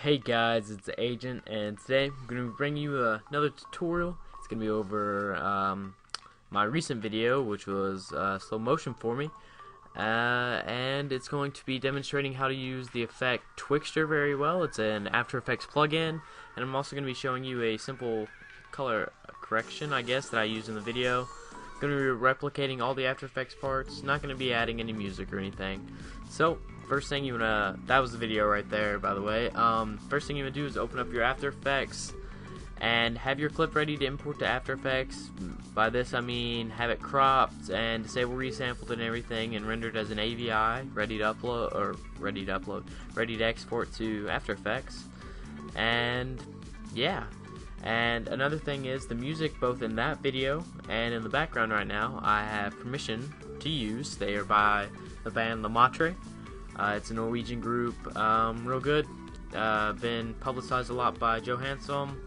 Hey guys, it's Agent, and today I'm going to bring you another tutorial. It's going to be over my recent video, which was slow motion for me, and it's going to be demonstrating how to use the effect Twixtor very well. It's an After Effects plugin, and I'm also going to be showing you a simple color correction, I guess, that I use in the video. I'm going to be replicating all the After Effects parts, not going to be adding any music or anything. So, first thing you wanna, that was the video right there, by the way. First thing you wanna do is open up your After Effects and have your clip ready to import to After Effects. By this I mean have it cropped and disable resampled and everything, and rendered as an AVI, ready to export to After Effects. And yeah. And another thing is the music, both in that video and in the background right now, I have permission to use. They are by the band Matre. It's a Norwegian group, real good. Been publicized a lot by Johansson,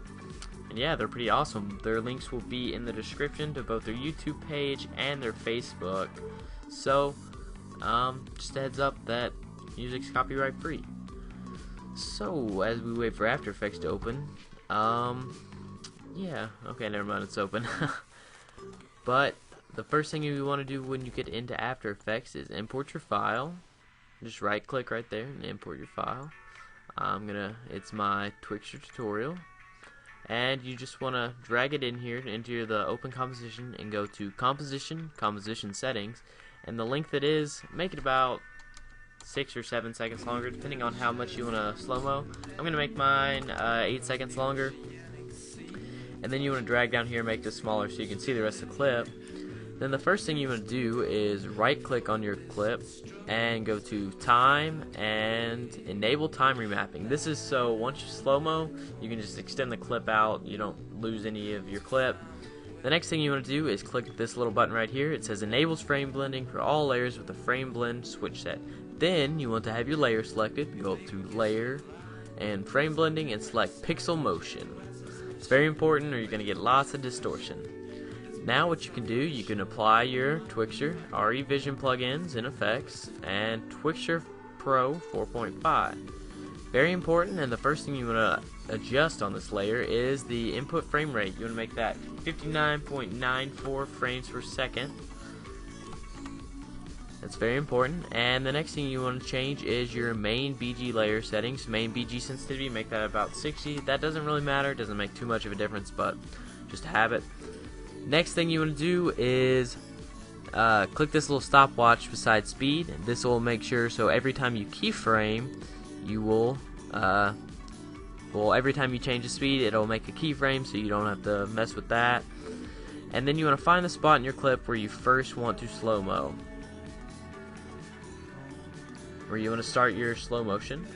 and yeah, they're pretty awesome. Their links will be in the description to both their YouTube page and their Facebook. So, just a heads up that music's copyright free. So, as we wait for After Effects to open, yeah, okay, never mind, it's open. But the first thing you want to do when you get into After Effects is import your file. Just right click right there and import your file. It's my Twixtor tutorial, and you just want to drag it in here into the open composition and go to composition settings, and the length it is, make it about 6 or 7 seconds longer depending on how much you want to slow-mo. I'm gonna make mine 8 seconds longer, and then you want to drag down here and make this smaller so you can see the rest of the clip. Then the first thing you want to do is right click on your clip and go to time and enable time remapping. This is so once you slow-mo, you can just extend the clip out, you don't lose any of your clip. The next thing you want to do is click this little button right here. It says enables frame blending for all layers with the frame blend switch set. Then you want to have your layer selected. Go up to layer and frame blending and select pixel motion. It's very important or you're going to get lots of distortion. Now what you can do, you can apply your Twixtor RE Vision plugins in effects and Twixtor Pro 4.5. Very important, and the first thing you want to adjust on this layer is the input frame rate. You want to make that 59.94 frames per second. That's very important. And the next thing you want to change is your main BG layer settings. Main BG sensitivity, make that about 60. That doesn't really matter, it doesn't make too much of a difference, but just have it. Next thing you want to do is click this little stopwatch beside speed. This will make sure so every time you keyframe, you will, every time you change the speed, it'll make a keyframe so you don't have to mess with that. And then you want to find the spot in your clip where you first want to slow-mo, where you want to start your slow motion.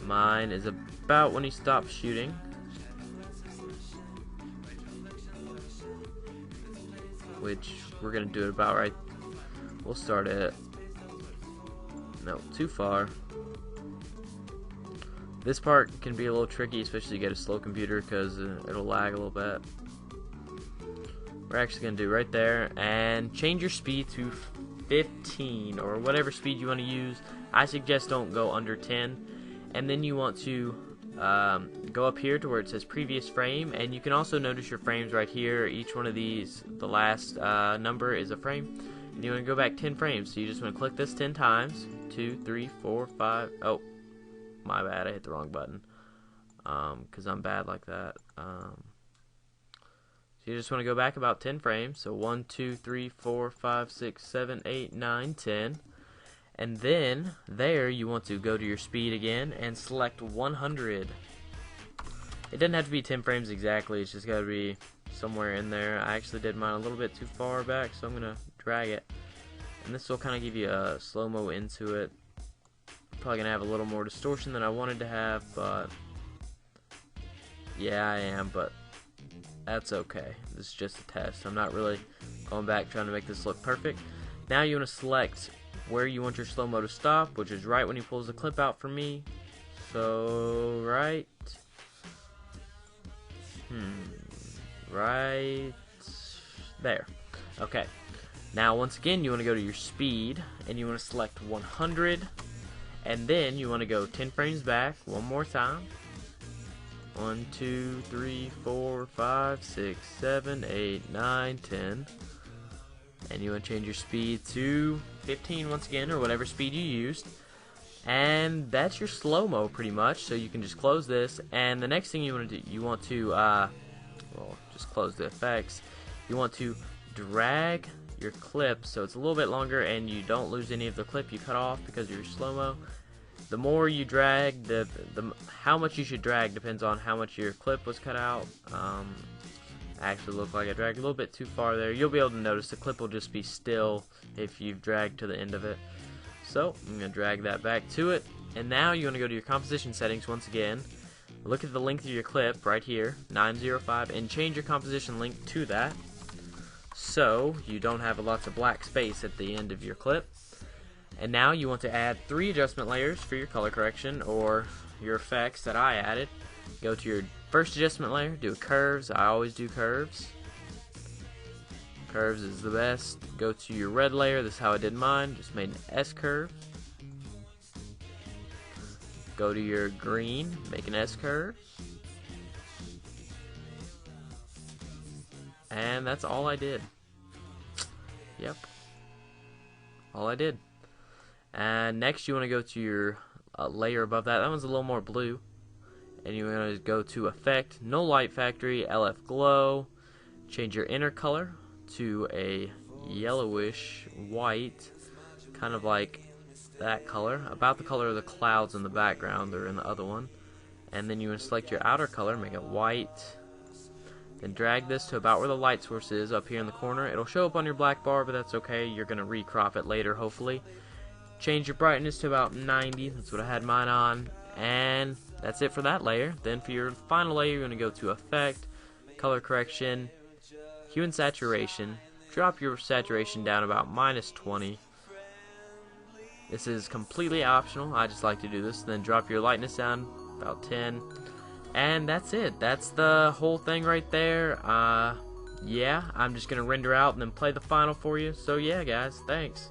Mine is about when he stops shooting, which we're gonna do it about right. We'll start it. No, too far. This part can be a little tricky, especially if you get a slow computer, because it'll lag a little bit. We're actually gonna do right there and change your speed to 15 or whatever speed you want to use. I suggest don't go under 10. And then you want to go up here to where it says previous frame, and you can also notice your frames right here. Each one of these, the last number is a frame, and you want to go back 10 frames. So you just want to click this 10 times. 2, 3, 4, 5. Oh, my bad, I hit the wrong button, because I'm bad like that. So you just want to go back about 10 frames. So 1, 2, 3, 4, 5, 6, 7, 8, 9, 10. And then there you want to go to your speed again and select 100. It doesn't have to be 10 frames exactly, it's just got to be somewhere in there. I actually did mine a little bit too far back, so I'm going to drag it. And this will kind of give you a slow-mo into it. Probably going to have a little more distortion than I wanted to have, but yeah, I am, but that's okay. This is just a test. I'm not really going back trying to make this look perfect. Now you want to select where you want your slow-mo to stop, which is right when he pulls the clip out for me. So right there. Okay, now once again you want to go to your speed and you want to select 100, And then you want to go 10 frames back one more time. 1, 2, 3, 4, 5, 6, 7, 8, 9, 10. And you want to change your speed to 15 once again, or whatever speed you used. And that's your slow-mo pretty much, so you can just close this. And the next thing you want to do, you want to, well, just close the effects. You want to drag your clip so it's a little bit longer and you don't lose any of the clip you cut off because of your slow-mo. The more you drag, how much you should drag depends on how much your clip was cut out. Actually looked like I dragged a little bit too far there. You'll be able to notice the clip will just be still if you've dragged to the end of it. So I'm going to drag that back to it, and now you want to go to your composition settings once again. Look at the length of your clip right here, 905, and change your composition length to that so you don't have lots of black space at the end of your clip. And now you want to add 3 adjustment layers for your color correction or your effects that I added. Go to your first adjustment layer, do curves. I always do curves. Curves is the best. Go to your red layer. This is how I did mine. Just made an S curve. Go to your green. Make an S curve. And that's all I did. Yep. All I did. And next you want to go to your layer above that. That one's a little more blue. And you want to go to Effect, No Light Factory, LF Glow. Change your inner color to a yellowish white, kind of like that color, about the color of the clouds in the background or in the other one. And then you want to select your outer color, make it white, then drag this to about where the light source is up here in the corner. It'll show up on your black bar, but that's okay, you're going to recrop it later hopefully. Change your brightness to about 90, that's what I had mine on, and that's it for that layer. Then for your final layer, you're going to go to Effect, Color Correction, Hue and Saturation. Drop your saturation down about -20. This is completely optional. I just like to do this. Then drop your lightness down about 10. And that's it. That's the whole thing right there. Yeah, I'm just going to render out and then play the final for you. So yeah, guys, thanks.